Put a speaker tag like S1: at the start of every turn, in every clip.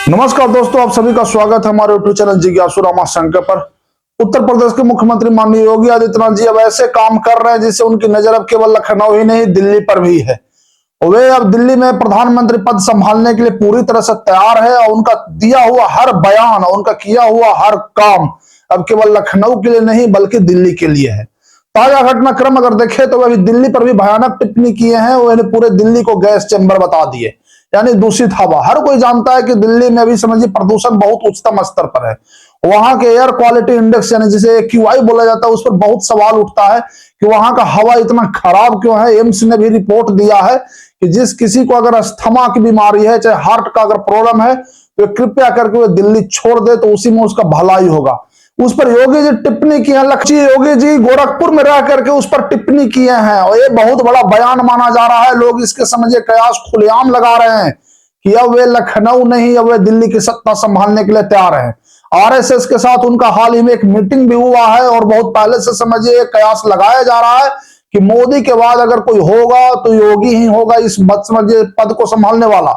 S1: नमस्कार दोस्तों, आप सभी का स्वागत है हमारे यूट्यूब चैनल जिज्ञासु रामाशंकर पर। उत्तर प्रदेश के मुख्यमंत्री माननीय योगी आदित्यनाथ जी अब ऐसे काम कर रहे हैं जिससे उनकी नजर अब केवल लखनऊ ही नहीं दिल्ली पर भी है। वे अब दिल्ली में प्रधानमंत्री पद संभालने के लिए पूरी तरह से तैयार है और उनका दिया हुआ हर बयान और उनका किया हुआ हर काम अब केवल लखनऊ के लिए नहीं बल्कि दिल्ली के लिए है। ताजा घटनाक्रम अगर देखें तो अभी दिल्ली पर भी भयानक टिप्पणी किए हैं। वो पूरे दिल्ली को गैस चैम्बर बता दिए, यानी दूषित हवा। हर कोई जानता है कि दिल्ली में भी समझिए प्रदूषण बहुत उच्चतम स्तर पर है। वहां के एयर क्वालिटी इंडेक्स यानी जिसे AQI बोला जाता है, उस पर बहुत सवाल उठता है कि वहां का हवा इतना खराब क्यों है। एम्स ने भी रिपोर्ट दिया है कि जिस किसी को अगर अस्थमा की बीमारी है, चाहे हार्ट का अगर प्रॉब्लम है, तो कृपया करके वो दिल्ली छोड़ दे, तो उसी में उसका भलाई होगा। उस पर योगी जी टिप्पणी की है। लक्ष्य योगी जी गोरखपुर में रह करके उस पर टिप्पणी किए हैं और ये बहुत बड़ा बयान माना जा रहा है। लोग इसके समझे कयास खुलेआम लगा रहे हैं कि अब वे लखनऊ नहीं, अब वे दिल्ली की सत्ता संभालने के लिए तैयार हैं। RSS के साथ उनका हाल ही में एक मीटिंग भी हुआ है और बहुत पहले से समझिए कयास लगाया जा रहा है कि मोदी के बाद अगर कोई होगा तो योगी ही होगा इस समझिए पद को संभालने वाला।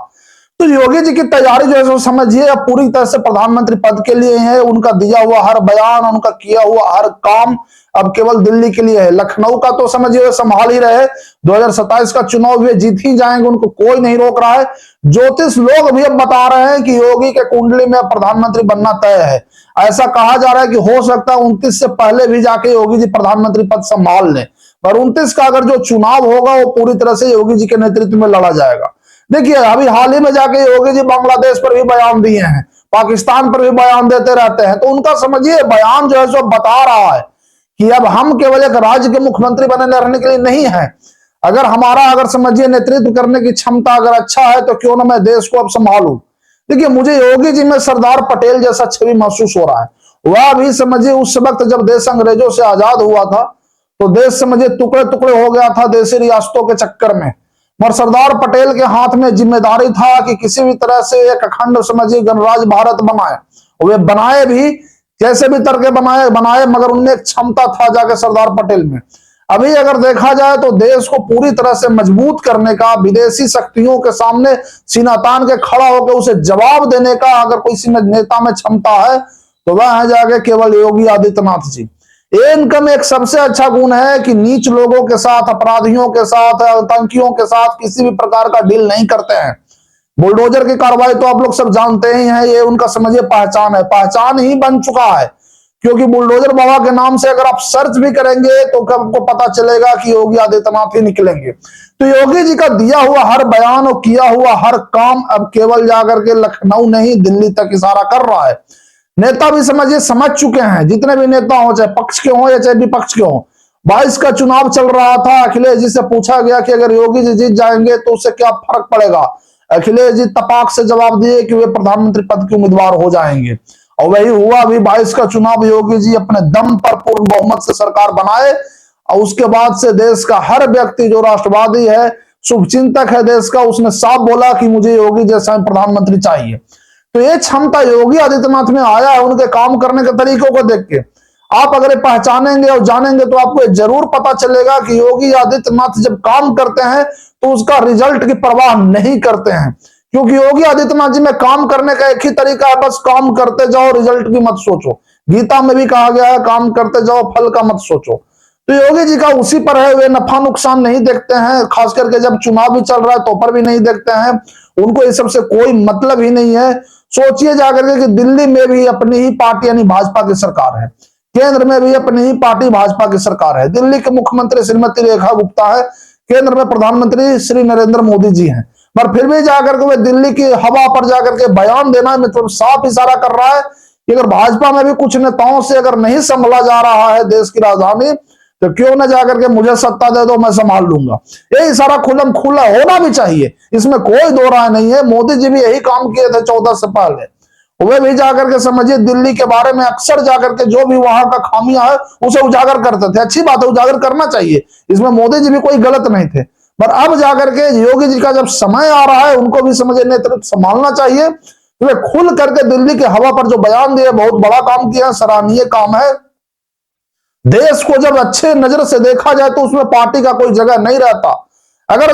S1: तो योगी जी की तैयारी जो है वो समझिए अब पूरी तरह से प्रधानमंत्री पद के लिए है। उनका दिया हुआ हर बयान, उनका किया हुआ हर काम अब केवल दिल्ली के लिए है। लखनऊ का तो समझिए वे संभाल ही रहे। 2027 का चुनाव वे जीत ही जाएंगे, उनको कोई नहीं रोक रहा है। ज्योतिष लोग भी अब बता रहे हैं कि योगी के कुंडली में प्रधानमंत्री बनना तय है। ऐसा कहा जा रहा है कि हो सकता है 29 से पहले भी जाके योगी जी प्रधानमंत्री पद संभाल लें, पर 29 का अगर जो चुनाव होगा वो पूरी तरह से योगी जी के नेतृत्व में लड़ा जाएगा। देखिए अभी हाल ही में जाके योगी जी बांग्लादेश पर भी बयान दिए हैं, पाकिस्तान पर भी बयान देते रहते हैं। तो उनका समझिए बयान जो है सो बता रहा है कि अब हम केवल एक राज्य के मुख्यमंत्री बने रहने के लिए नहीं है। अगर हमारा समझिए नेतृत्व करने की क्षमता अगर अच्छा है तो क्यों ना मैं देश को अब संभालूं। देखिए मुझे योगी जी में सरदार पटेल जैसा छवि महसूस हो रहा है। वह भी समझिए उस वक्त जब देश अंग्रेजों से आजाद हुआ था तो देश समझिए टुकड़े टुकड़े हो गया था देशी रियासतों के चक्कर में, मगर सरदार पटेल के हाथ में जिम्मेदारी था कि किसी भी तरह से एक अखंड समझिए गणराज्य भारत बनाए। वे बनाए भी, कैसे भी तरके बनाए, मगर उनमें एक क्षमता था जाके सरदार पटेल में। अभी अगर देखा जाए तो देश को पूरी तरह से मजबूत करने का, विदेशी शक्तियों के सामने सीना तान के खड़ा होकर उसे जवाब देने का अगर कोई नेता में क्षमता है तो वह है जाके केवल योगी आदित्यनाथ जी। इनका में एक सबसे अच्छा गुण है कि नीच लोगों के साथ, अपराधियों के साथ, आतंकियों के साथ किसी भी प्रकार का डील नहीं करते हैं। बुलडोजर की कार्रवाई तो आप लोग सब जानते ही हैं, ये उनका समझिए पहचान है, पहचान ही बन चुका है। क्योंकि बुलडोजर बाबा के नाम से अगर आप सर्च भी करेंगे तो आपको पता चलेगा कि योगी आदित्यनाथ ही निकलेंगे। तो योगी जी का दिया हुआ हर बयान और किया हुआ हर काम अब केवल जाकर के लखनऊ नहीं दिल्ली तक इशारा कर रहा है। नेता भी समझिए समझ चुके हैं, जितने भी नेता हो, चाहे पक्ष के हो या चाहे विपक्ष के हो। 22 का चुनाव चल रहा था, अखिलेश जी से पूछा गया कि अगर योगी जी जीत जाएंगे तो उससे क्या फर्क पड़ेगा। अखिलेश जी तपाक से जवाब दिए कि वे प्रधानमंत्री पद के उम्मीदवार हो जाएंगे और वही हुआ। भी 22 का चुनाव योगी जी अपने दम पर पूर्ण बहुमत से सरकार बनाए और उसके बाद से देश का हर व्यक्ति जो राष्ट्रवादी है, शुभचिंतक है देश का, उसने साफ बोला कि मुझे योगी जैसा प्रधानमंत्री चाहिए। तो ये क्षमता योगी आदित्यनाथ में आया है उनके काम करने के तरीकों को देख के। आप अगर पहचानेंगे और जानेंगे तो आपको जरूर पता चलेगा कि योगी आदित्यनाथ जब काम करते हैं तो उसका रिजल्ट की परवाह नहीं करते हैं। क्योंकि योगी आदित्यनाथ जी में काम करने का एक ही तरीका है, बस काम करते जाओ, रिजल्ट की मत सोचो। गीता में भी कहा गया है काम करते जाओ, फल का मत सोचो। तो योगी जी का उसी पर है, वे नफा नुकसान नहीं देखते हैं, खास करके जब चुनाव भी चल रहा है तो पर भी नहीं देखते हैं। उनको इस सबसे कोई मतलब ही नहीं है। सोचिए जाकर के कि दिल्ली में भी अपनी ही पार्टी यानी भाजपा की सरकार है, केंद्र में भी अपनी ही पार्टी भाजपा की सरकार है। दिल्ली के मुख्यमंत्री श्रीमती रेखा गुप्ता है, केंद्र में प्रधानमंत्री श्री नरेंद्र मोदी जी हैं, पर फिर भी जाकर के वे दिल्ली की हवा पर जाकर के बयान देना मतलब साफ इशारा कर रहा है कि अगर भाजपा में भी कुछ नेताओं से अगर नहीं संभला जा रहा है देश की राजधानी तो क्यों न जाकर के मुझे सत्ता दे दो, मैं संभाल लूंगा। ये सारा खुलम खुला होना भी चाहिए, इसमें कोई दो राय नहीं है। मोदी जी भी यही काम किए थे 14 से पहले। वे भी जाकर के समझिए दिल्ली के बारे में अक्सर जाकर के जो भी वहां का खामियां है उसे उजागर करते थे। अच्छी बात है, उजागर करना चाहिए, इसमें मोदी जी भी कोई गलत नहीं थे। पर अब जाकर के योगी जी का जब समय आ रहा है, उनको भी समझिए नेतृत्व संभालना चाहिए। वे खुल करके दिल्ली के हवा पर जो बयान दिए, बहुत बड़ा काम किया, सराहनीय काम है। देश को जब अच्छे नजर से देखा जाए तो उसमें पार्टी का कोई जगह नहीं रहता। अगर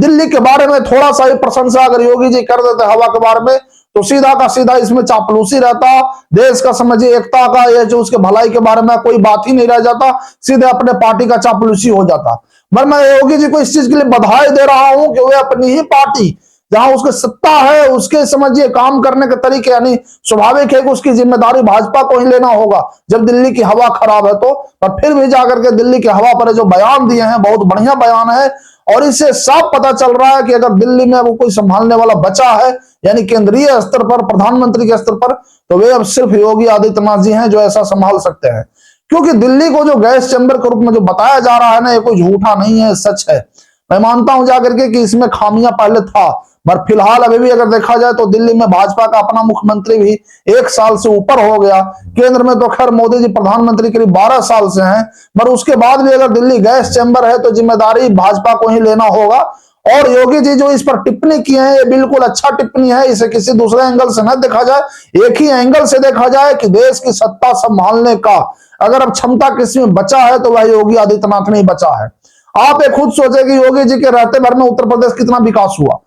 S1: दिल्ली के बारे में थोड़ा सा ही प्रशंसा अगर योगी जी कर देते हवा के बारे में तो सीधा का सीधा इसमें चापलूसी रहता, देश का समझिए एकता का, ये जो उसके भलाई के बारे में कोई बात ही नहीं रह जाता, सीधे अपने पार्टी का चापलूसी हो जाता। पर मैं योगी जी को इस चीज के लिए बधाई दे रहा हूं कि वे अपनी ही पार्टी जहां उसके सत्ता है उसके समझिए काम करने के तरीके, यानी स्वाभाविक है कि उसकी जिम्मेदारी भाजपा को ही लेना होगा जब दिल्ली की हवा खराब है तो, पर फिर भी जाकर के दिल्ली की हवा पर जो बयान दिए हैं बहुत बढ़िया बयान है। और इससे साफ पता चल रहा है कि अगर दिल्ली में वो कोई संभालने वाला बचा है, यानी केंद्रीय स्तर पर प्रधानमंत्री के स्तर पर, तो वे अब सिर्फ योगी आदित्यनाथ जी हैं जो ऐसा संभाल सकते हैं। क्योंकि दिल्ली को जो गैस चैम्बर के रूप में जो बताया जा रहा है ना, ये कोई झूठा नहीं है, सच है। मैं मानता हूं जाकर के कि इसमें खामियां पहले था, पर फिलहाल अभी भी अगर देखा जाए तो दिल्ली में भाजपा का अपना मुख्यमंत्री भी 1 साल से ऊपर हो गया। केंद्र में तो खैर मोदी जी प्रधानमंत्री करीब 12 साल से हैं, पर उसके बाद भी अगर दिल्ली गैस चैम्बर है तो जिम्मेदारी भाजपा को ही लेना होगा। और योगी जी जो इस पर टिप्पणी किए हैं, ये बिल्कुल अच्छा टिप्पणी है, इसे किसी दूसरे एंगल से न देखा जाए, एक ही एंगल से देखा जाए कि देश की सत्ता संभालने का अगर अब क्षमता किसी में बचा है तो वह योगी आदित्यनाथ नहीं बचा है। आप एक खुद सोचे कि योगी जी के रहते भर में उत्तर प्रदेश कितना विकास हुआ।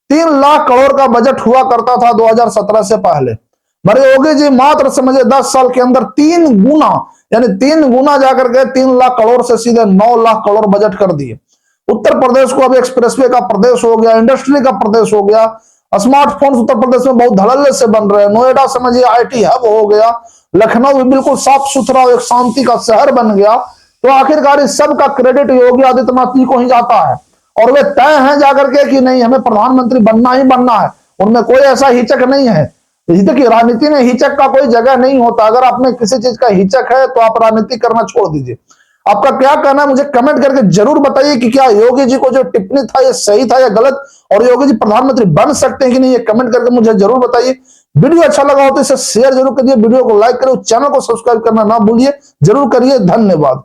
S1: 3 लाख करोड़ का बजट हुआ करता था 2017 से पहले, पर योगी जी मात्र समझे 10 साल के अंदर 3 गुना, यानी 3 गुना जाकर के 3 लाख करोड़ से सीधे 9 लाख करोड़ बजट कर दिए। उत्तर प्रदेश को अब एक्सप्रेसवे का प्रदेश हो गया, इंडस्ट्री का प्रदेश हो गया, स्मार्टफोन उत्तर प्रदेश में बहुत धड़ल्ले से बन रहे हैं, नोएडा समझिए IT हब हो गया, लखनऊ भी बिल्कुल साफ सुथरा एक शांति का शहर बन गया। तो आखिरकार इस सब का क्रेडिट योगी आदित्यनाथ जी को ही जाता है। और वे तय हैं जाकर के कि नहीं हमें प्रधानमंत्री बनना ही बनना है, उनमें कोई ऐसा हिचक नहीं है। देखिए राजनीति में हिचक का कोई जगह नहीं होता, अगर आप में किसी चीज का हिचक है तो आप राजनीति करना छोड़ दीजिए। आपका क्या कहना है मुझे कमेंट करके जरूर बताइए कि क्या योगी जी को जो टिप्पणी था ये सही था या गलत, और योगी जी प्रधानमंत्री बन सकते हैं कि नहीं, ये कमेंट करके मुझे जरूर बताइए। वीडियो अच्छा लगा हो तो इसे शेयर जरूर करिए, वीडियो को लाइक करिए, चैनल को सब्सक्राइब करना ना भूलिए, जरूर करिए। धन्यवाद।